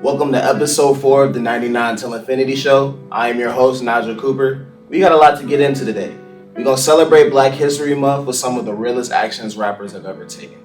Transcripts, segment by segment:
Welcome to episode 4 of the 99 Till Infinity Show. I am your host, Nigel Cooper. We got a lot to get into today. We're going to celebrate Black History Month with some of the realest actions rappers have ever taken.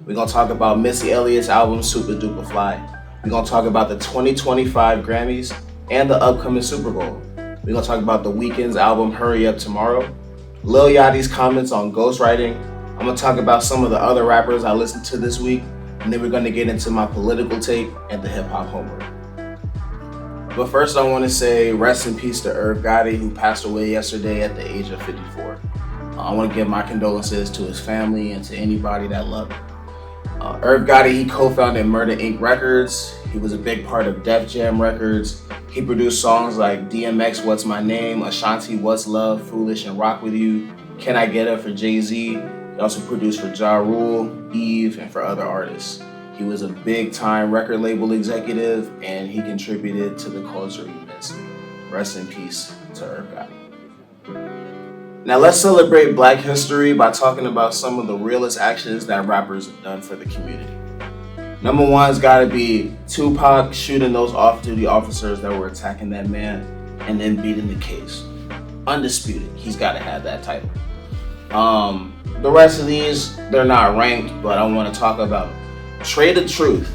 We're going to talk about Missy Elliott's album, Supa, Dupa, Fly. We're going to talk about the 2025 Grammys and the upcoming Super Bowl. We're going to talk about the Weeknd's album, Hurry Up Tomorrow. Lil Yachty's comments on ghostwriting. I'm going to talk about some of the other rappers I listened to this week. And then we're going to get into my political take and the hip-hop homework. But first I want to say rest in peace to Irv Gotti, who passed away yesterday at the age of 54. I want to give my condolences to his family and to anybody that loved him. Irv Gotti, he co-founded Murder Inc. Records. He was a big part of Def Jam Records. He produced songs like DMX, What's My Name, Ashanti, What's Love, Foolish, and Rock With You, Can I Get It for Jay-Z. He also produced for Ja Rule, Eve, and for other artists. He was a big-time record label executive, and he contributed to the culture immensely. Rest in peace to Irv Gotti. Now let's celebrate Black history by talking about some of the realest actions that rappers have done for the community. Number one's gotta be Tupac shooting those off-duty officers that were attacking that man and then beating the case. Undisputed, he's gotta have that title. The rest of these, they're not ranked, but I want to talk about Trey the Truth.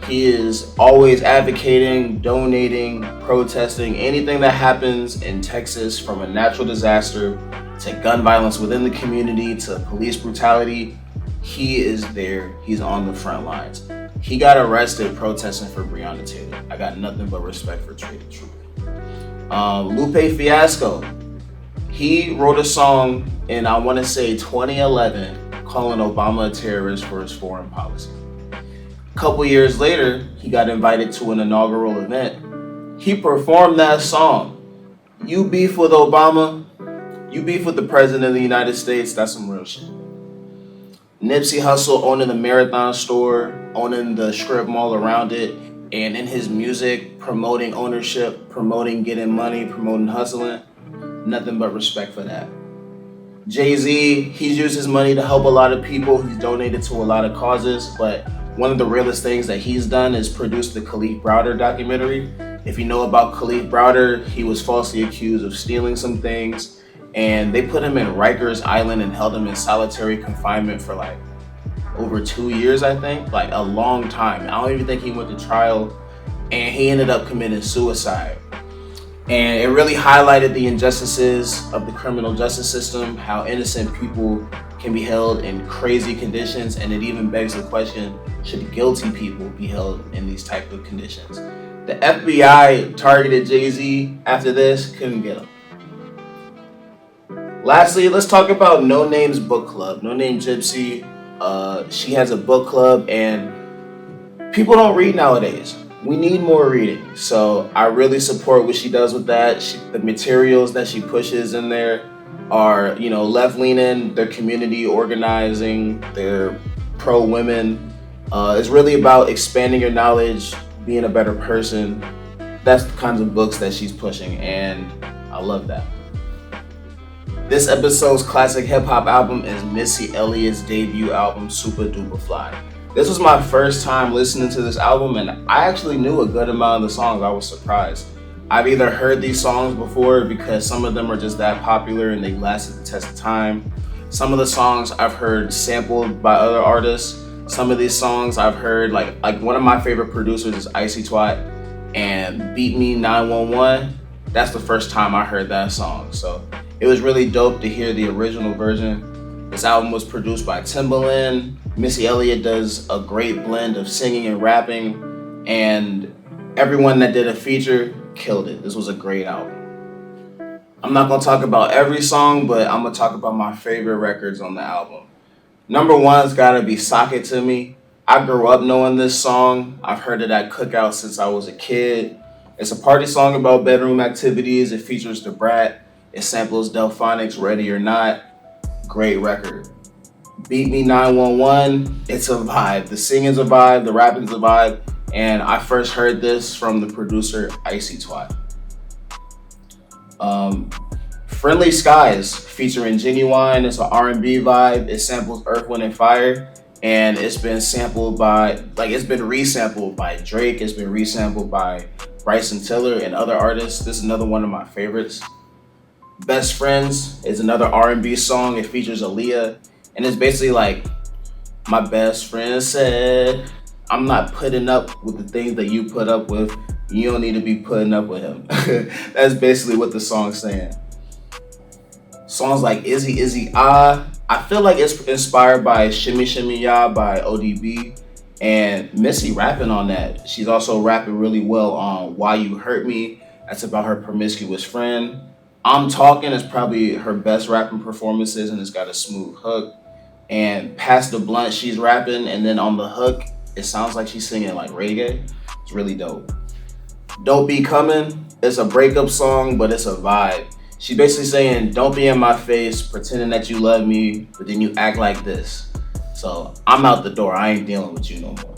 He is always advocating, donating, protesting anything that happens in Texas, from a natural disaster to gun violence within the community to police brutality. He is there. He's on the front lines. He got arrested protesting for Breonna Taylor. I got nothing but respect for Trey the Truth. Lupe Fiasco. He wrote a song in, I want to say, 2011, calling Obama a terrorist for his foreign policy. A couple years later, he got invited to an inaugural event. He performed that song. You beef with Obama, you beef with the President of the United States, that's some real shit. Nipsey Hussle owning the Marathon store, owning the strip mall around it, and in his music, promoting ownership, promoting getting money, promoting hustling. Nothing but respect for that. Jay-Z, he's used his money to help a lot of people. He's donated to a lot of causes, but one of the realest things that he's done is produce the Khalif Browder documentary. If you know about Khalif Browder, he was falsely accused of stealing some things, and they put him in Rikers Island and held him in solitary confinement for like over 2 years, I think, like a long time. I don't even think he went to trial, and he ended up committing suicide. And it really highlighted the injustices of the criminal justice system, how innocent people can be held in crazy conditions, and it even begs the question, should guilty people be held in these type of conditions? The FBI targeted Jay-Z after this, couldn't get him. Lastly, let's talk about No Name's book club. No Name Gypsy, she has a book club, and people don't read nowadays. We need more reading, so I really support what she does with that. The materials that she pushes in there are, left-leaning. They're community organizing. They're pro-women. It's really about expanding your knowledge, being a better person. That's the kinds of books that she's pushing, and I love that. This episode's classic hip-hop album is Missy Elliott's debut album, Supa Dupa Fly. This was my first time listening to this album, and I actually knew a good amount of the songs. I was surprised. I've either heard these songs before because some of them are just that popular and they lasted the test of time. Some of the songs I've heard sampled by other artists. Some of these songs I've heard, like one of my favorite producers is Icy Twat, and Beat Me 911. That's the first time I heard that song. So it was really dope to hear the original version. This album was produced by Timbaland. Missy Elliott does a great blend of singing and rapping, and everyone that did a feature killed it. This was a great album. I'm not going to talk about every song, but I'm going to talk about my favorite records on the album. Number one's got to be Sock It To Me. I grew up knowing this song. I've heard it at cookouts since I was a kid. It's a party song about bedroom activities. It features the Brat. It samples Delphonics' Ready or Not. Great record. Beat Me 911, it's a vibe. The singing's a vibe, the rapping's a vibe, and I first heard this from the producer Icy Twat. Friendly Skies featuring Genuine. It's an R&B vibe. It samples Earth, Wind, and Fire. and it's been sampled by it's been resampled by Drake, it's been resampled by Bryson Tiller and other artists. This is another one of my favorites. Best Friends is another R&B song. It features Aaliyah, and it's basically like, my best friend said, I'm not putting up with the things that you put up with. You don't need to be putting up with him. That's basically what the song's saying. Songs like Izzy Izzy Ah, I feel like it's inspired by Shimmy Shimmy Ya by ODB, and Missy rapping on that. She's also rapping really well on Why You Hurt Me. That's about her promiscuous friend. I'm Talking is probably her best rapping performances, and it's got a smooth hook. And Pass the Blunt, she's rapping, and then on the hook, it sounds like she's singing like reggae. It's really dope. Don't Be Coming, it's a breakup song, but it's a vibe. She's basically saying, don't be in my face, pretending that you love me, but then you act like this. So I'm out the door, I ain't dealing with you no more.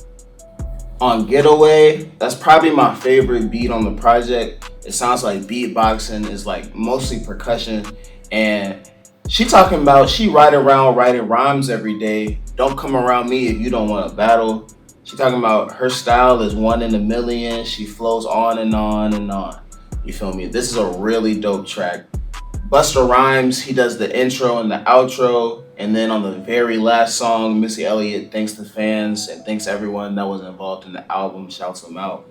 On Getaway, that's probably my favorite beat on the project. It sounds like beatboxing, is like mostly percussion, and she talking about she ride around writing rhymes every day. Don't come around me if you don't want to battle. She talking about her style is one in a million. She flows on and on and on. You feel me? This is a really dope track. Busta Rhymes, he does the intro and the outro, and then on the very last song, Missy Elliott thanks the fans and thanks everyone that was involved in the album, shouts them out.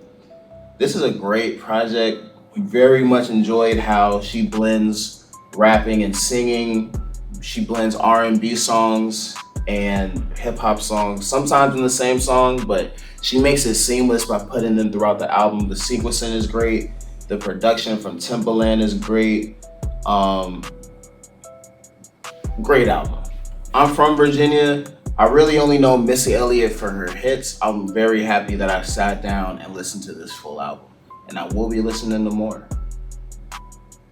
This is a great project. Very much enjoyed how she blends rapping and singing. She blends R&B songs and hip hop songs, sometimes in the same song, but she makes it seamless by putting them throughout the album. The sequencing is great. The production from Timbaland is great. Great album. I'm from Virginia. I really only know Missy Elliott for her hits. I'm very happy that I sat down and listened to this full album, and I will be listening to more.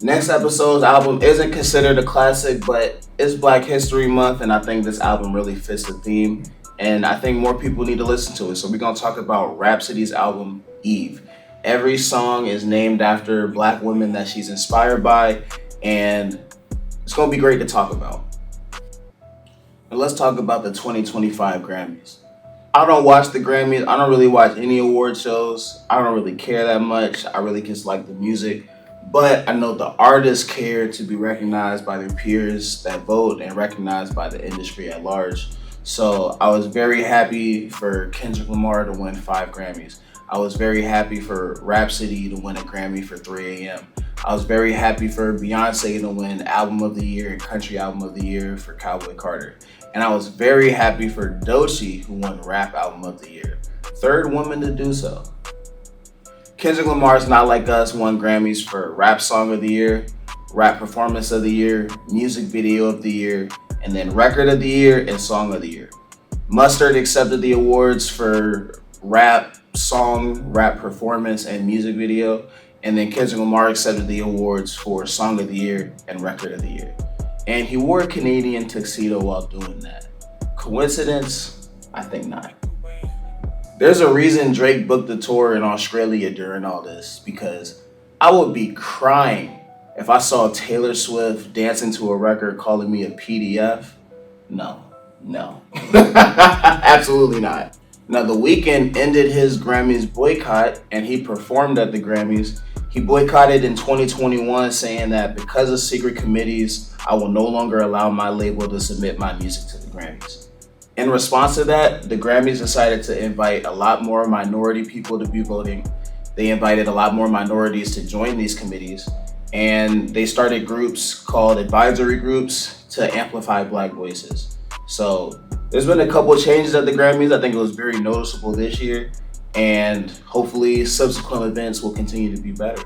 Next episode's album isn't considered a classic, but it's Black History Month, and I think this album really fits the theme, and I think more people need to listen to it. So we're gonna talk about Rhapsody's album, Eve. Every song is named after Black women that she's inspired by, and it's gonna be great to talk about. And let's talk about the 2025 Grammys. I don't watch the Grammys. I don't really watch any award shows. I don't really care that much. I really just like the music. But I know the artists care to be recognized by their peers that vote and recognized by the industry at large. So I was very happy for Kendrick Lamar to win 5 Grammys. I was very happy for Rhapsody to win a Grammy for 3 AM. I was very happy for Beyonce to win Album of the Year and Country Album of the Year for Cowboy Carter. And I was very happy for Doechii, who won Rap Album of the Year. 3rd woman to do so. Kendrick Lamar's Not Like Us won Grammys for Rap Song of the Year, Rap Performance of the Year, Music Video of the Year, and then Record of the Year and Song of the Year. Mustard accepted the awards for Rap Song, Rap Performance, and Music Video, and then Kendrick Lamar accepted the awards for Song of the Year and Record of the Year. And he wore a Canadian tuxedo while doing that. Coincidence? I think not. There's a reason Drake booked the tour in Australia during all this, because I would be crying if I saw Taylor Swift dancing to a record calling me a PDF. No. Absolutely not. Now, The Weeknd ended his Grammys boycott, and he performed at the Grammys. He boycotted in 2021, saying that because of secret committees, I will no longer allow my label to submit my music to the Grammys. In response to that, the Grammys decided to invite a lot more minority people to be voting. They invited a lot more minorities to join these committees, and they started groups called advisory groups to amplify Black voices. So there's been a couple of changes at the Grammys. I think it was very noticeable this year, and hopefully subsequent events will continue to be better.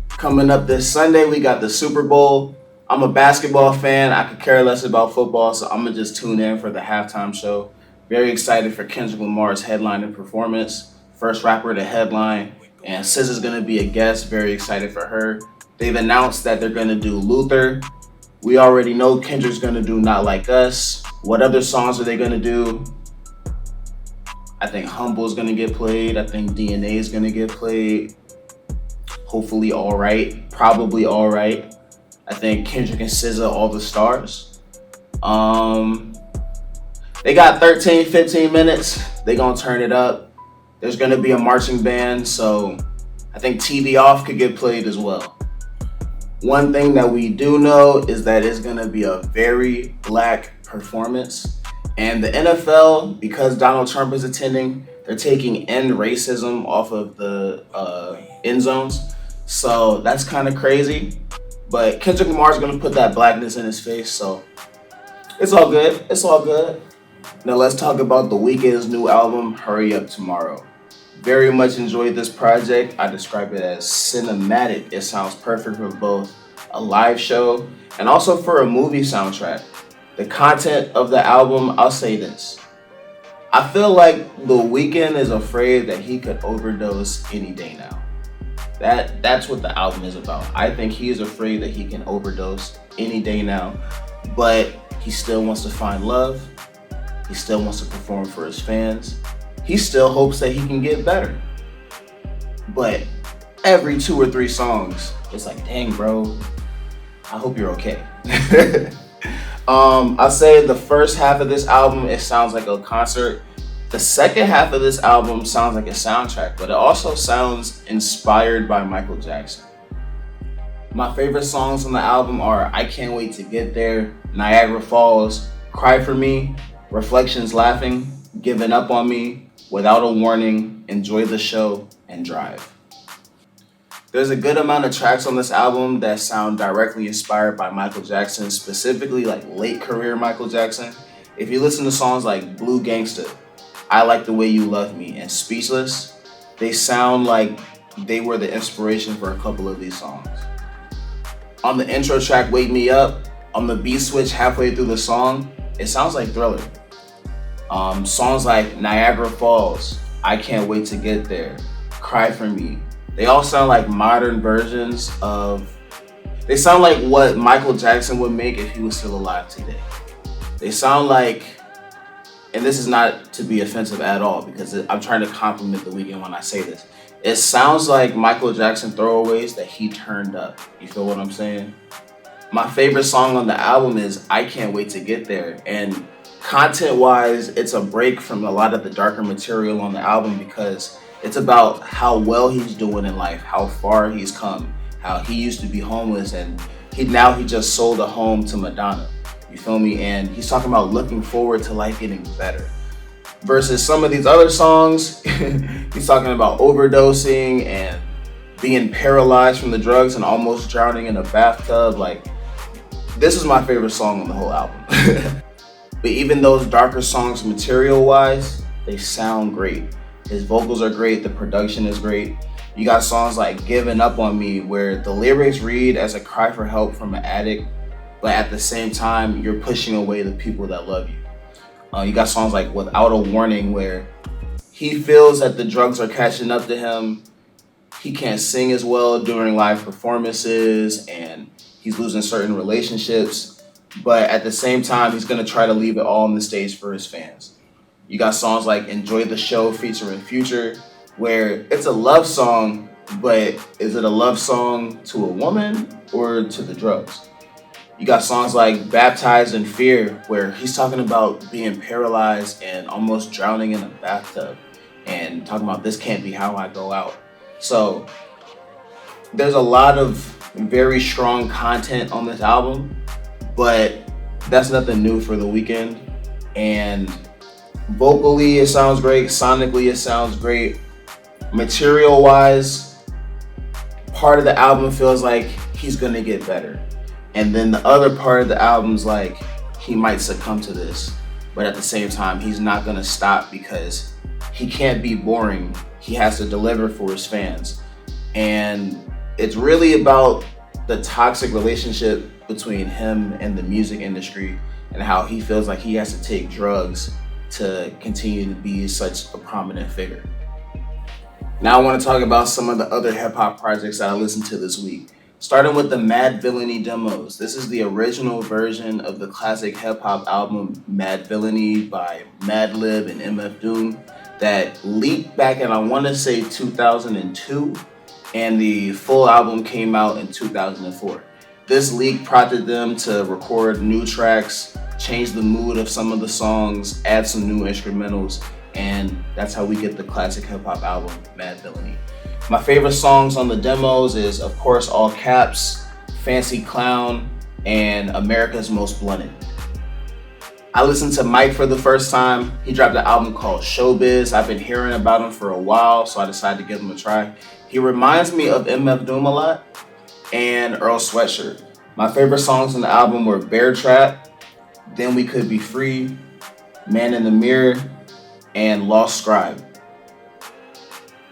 Coming up this Sunday, we got the Super Bowl. I'm a basketball fan. I could care less about football, so I'm going to just tune in for the halftime show. Very excited for Kendrick Lamar's headlining performance. First rapper to headline, and SZA's going to be a guest. Very excited for her. They've announced that they're going to do Luther. We already know Kendrick's going to do Not Like Us. What other songs are they going to do? I think Humble is going to get played. I think DNA is going to get played. Hopefully All Right. Probably All Right. I think Kendrick and SZA, All the Stars. They got 13, 15 minutes. They gonna turn it up. There's gonna be a marching band, so I think TV Off could get played as well. One thing that we do know is that it's gonna be a very black performance. And the NFL, because Donald Trump is attending, they're taking end racism off of the end zones. So that's kind of crazy. But Kendrick Lamar's gonna put that blackness in his face, so it's all good. It's all good. Now let's talk about The Weeknd's new album, Hurry Up Tomorrow. Very much enjoyed this project. I describe it as cinematic. It sounds perfect for both a live show and also for a movie soundtrack. The content of the album, I'll say this. I feel like The Weeknd is afraid that he could overdose any day now. That's what the album is about. I think he is afraid that he can overdose any day now, but he still wants to find love. He still wants to perform for his fans. He still hopes that he can get better. But every 2 or 3 songs, it's like, dang, bro, I hope you're okay. I'll say the first half of this album, it sounds like a concert. The second half of this album sounds like a soundtrack, but it also sounds inspired by Michael Jackson. My favorite songs on the album are I Can't Wait to Get There, Niagara Falls, Cry For Me, Reflections Laughing, Giving Up on Me, Without a Warning, Enjoy the Show, and Drive. There's a good amount of tracks on this album that sound directly inspired by Michael Jackson, specifically like late career Michael Jackson. If you listen to songs like Blue Gangsta, I Like the Way You Love Me, and Speechless, they sound like they were the inspiration for a couple of these songs. On the intro track, Wake Me Up, on the beat switch halfway through the song, it sounds like Thriller. Songs like Niagara Falls, I Can't Wait to Get There, Cry For Me, they all sound like modern versions they sound like what Michael Jackson would make if he was still alive today. They sound like, and this is not to be offensive at all because I'm trying to compliment The Weeknd when I say this. It sounds like Michael Jackson throwaways that he turned up. You feel what I'm saying? My favorite song on the album is I Can't Wait to Get There. And content-wise, it's a break from a lot of the darker material on the album because it's about how well he's doing in life, how far he's come, how he used to be homeless and he just sold a home to Madonna. You feel me? And he's talking about looking forward to life getting better. Versus some of these other songs, he's talking about overdosing and being paralyzed from the drugs and almost drowning in a bathtub. Like, this is my favorite song on the whole album. But even those darker songs material-wise, they sound great. His vocals are great, the production is great. You got songs like Giving Up on Me, where the lyrics read as a cry for help from an addict, but at the same time, you're pushing away the people that love you. You got songs like Without a Warning, where he feels that the drugs are catching up to him. He can't sing as well during live performances, and he's losing certain relationships. But at the same time, he's gonna try to leave it all on the stage for his fans. You got songs like Enjoy the Show featuring Future, where it's a love song, but is it a love song to a woman or to the drugs? You got songs like Baptized in Fear, where he's talking about being paralyzed and almost drowning in a bathtub and talking about this can't be how I go out. So there's a lot of very strong content on this album, but that's nothing new for The Weeknd. And vocally, it sounds great. Sonically, it sounds great. Material-wise, part of the album feels like he's gonna get better. And then the other part of the album's like, he might succumb to this. But at the same time, he's not gonna stop because he can't be boring. He has to deliver for his fans. And it's really about the toxic relationship between him and the music industry and how he feels like he has to take drugs to continue to be such a prominent figure. Now I want to talk about some of the other hip hop projects that I listened to this week. Starting with the Mad Villainy demos. This is the original version of the classic hip hop album Mad Villainy by Madlib and MF Doom that leaked back in, I want to say, 2002, and the full album came out in 2004. This leak prompted them to record new tracks, change the mood of some of the songs, add some new instrumentals, and that's how we get the classic hip hop album, Mad Villainy. My favorite songs on the demos is, of course, All Caps, Fancy Clown, and America's Most Blunted. I listened to Mike for the first time. He dropped an album called Showbiz. I've been hearing about him for a while, so I decided to give him a try. He reminds me of MF Doom a lot and Earl Sweatshirt. My favorite songs on the album were Bear Trap, Then We Could Be Free, Man in the Mirror, and Lost Scribe.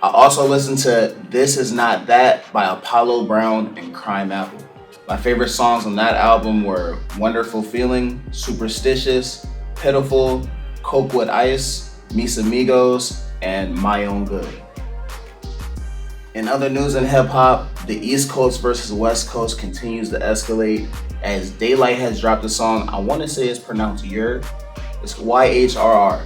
I also listened to This Is Not That by Apollo Brown and Crime Apple. My favorite songs on that album were Wonderful Feeling, Superstitious, Pitiful, Coke with Ice, Mis Amigos, and My Own Good. In other news in hip hop, the East Coast versus West Coast continues to escalate as Daylight has dropped a song. I want to say it's pronounced Yer. It's YHRR.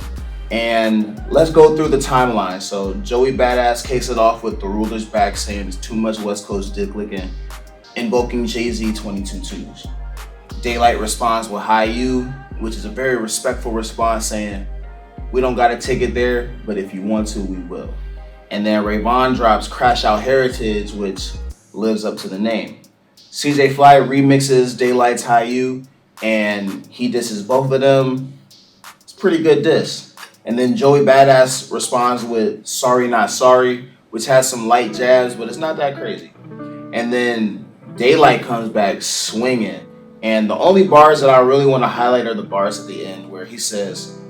And let's go through the timeline. So Joey Badass kicks it off with The Ruler's Back saying it's too much West Coast dick licking, invoking Jay-Z 22-2s. Daylight responds with Hi You, which is a very respectful response saying, we don't got a ticket there, but if you want to, we will. And then Rayvon drops Crash Out Heritage, which lives up to the name. CJ Fly remixes Daylight's Hi You, and he disses both of them. It's a pretty good diss. And then Joey Badass responds with Sorry Not Sorry, which has some light jabs, but it's not that crazy. And then Daylight comes back swinging. And the only bars that I really want to highlight are the bars at the end where he says,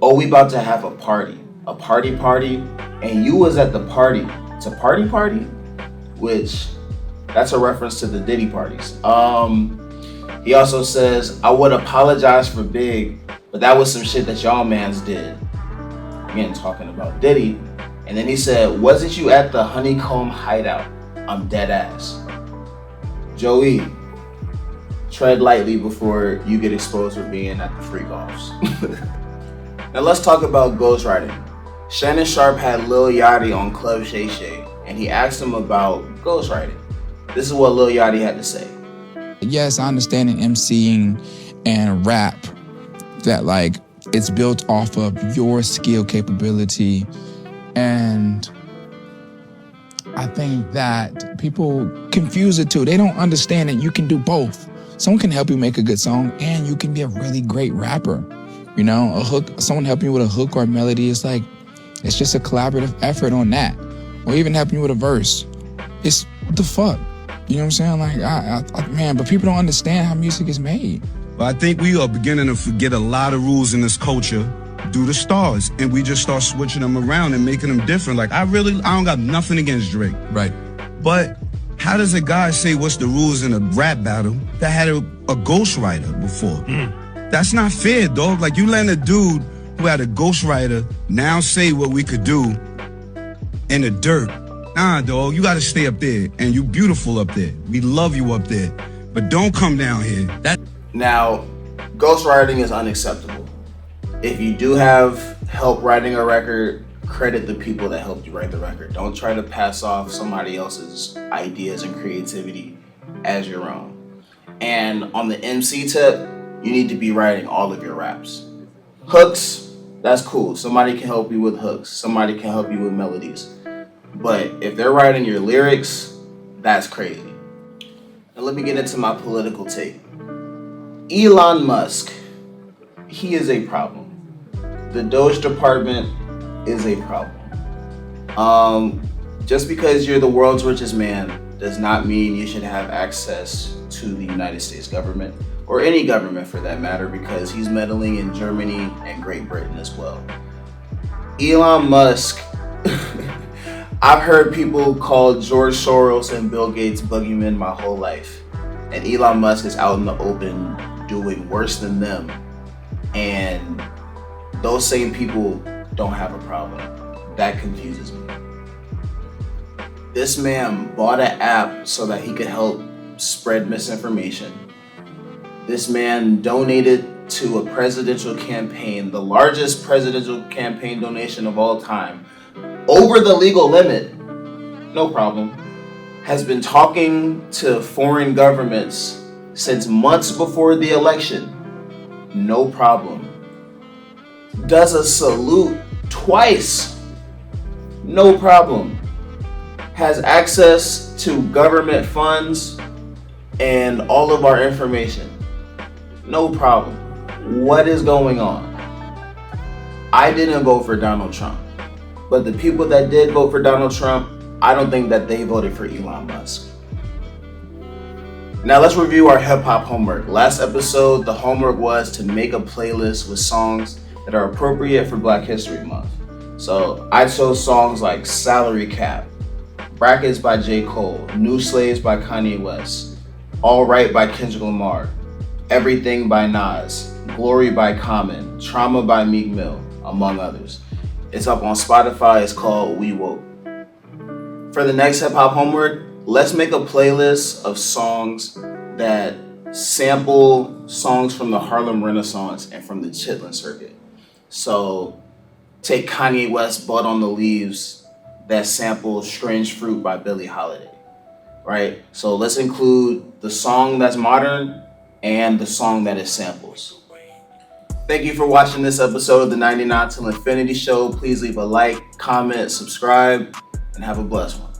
oh, we about to have a party, and you was at the party. It's a party? Which, that's a reference to the Diddy parties. He also says, I would apologize for Big, but that was some shit that y'all mans did. Again, talking about Diddy. And then he said, wasn't you at the Honeycomb Hideout? I'm dead ass. Joey, tread lightly before you get exposed for being at the freak offs. Now let's talk about ghostwriting. Shannon Sharp had Lil Yachty on Club Shay Shay, and he asked him about ghostwriting. This is what Lil Yachty had to say. Yes, I understand in MCing and rap that like it's built off of your skill capability, and I think that people confuse it too. They don't understand that you can do both. Someone can help you make a good song, and you can be a really great rapper. You know, a hook, someone helping you with a hook or a melody is like, it's just a collaborative effort on that. Or even helping you with a verse. It's, what the fuck? You know what I'm saying? Like, man, but people don't understand how music is made. But I think we are beginning to forget a lot of rules in this culture due to stars. And we just start switching them around and making them different. Like, I don't got nothing against Drake. Right. But how does a guy say what's the rules in a rap battle that had a ghostwriter before? That's not fair, dog. Like, you letting a dude who had a ghostwriter now say what we could do in the dirt. Nah, dog, you gotta stay up there. And you beautiful up there. We love you up there. But don't come down here. Now, ghostwriting is unacceptable. If you do have help writing a record, credit the people that helped you write the record. Don't try to pass off somebody else's ideas and creativity as your own. And on the MC tip, you need to be writing all of your raps. Hooks, that's cool. Somebody can help you with hooks. Somebody can help you with melodies. But if they're writing your lyrics, that's crazy. Now let me get into my political take. Elon Musk, he is a problem. The Doge department is a problem. Just because you're the world's richest man does not mean you should have access to the United States government, or any government for that matter, because he's meddling in Germany and Great Britain as well. Elon Musk, I've heard people call George Soros and Bill Gates boogeymen my whole life. And Elon Musk is out in the open doing worse than them. And those same people don't have a problem. That confuses me. This man bought an app so that he could help spread misinformation. This man donated to a presidential campaign, the largest presidential campaign donation of all time, over the legal limit, no problem, has been talking to foreign governments since months before the election, no problem. Does a salute twice, no problem. Has access to government funds and all of our information, no problem. What is going on? I didn't vote for Donald Trump, but the people that did vote for Donald Trump, I don't think that they voted for Elon Musk. Now let's review our hip hop homework. Last episode, the homework was to make a playlist with songs that are appropriate for Black History Month. So I chose songs like Salary Cap, Brackets by J. Cole, New Slaves by Kanye West, All Right by Kendrick Lamar, Everything by Nas, Glory by Common, Trauma by Meek Mill, among others. It's up on Spotify. It's called We Woke. For the next hip hop homework, let's make a playlist of songs that sample songs from the Harlem Renaissance and from the Chitlin Circuit. So take Kanye West's Bud on the Leaves that samples Strange Fruit by Billie Holiday, right? So let's include the song that's modern and the song that is samples. Thank you for watching this episode of the 99 Till Infinity Show. Please leave a like, comment, subscribe, and have a blessed one.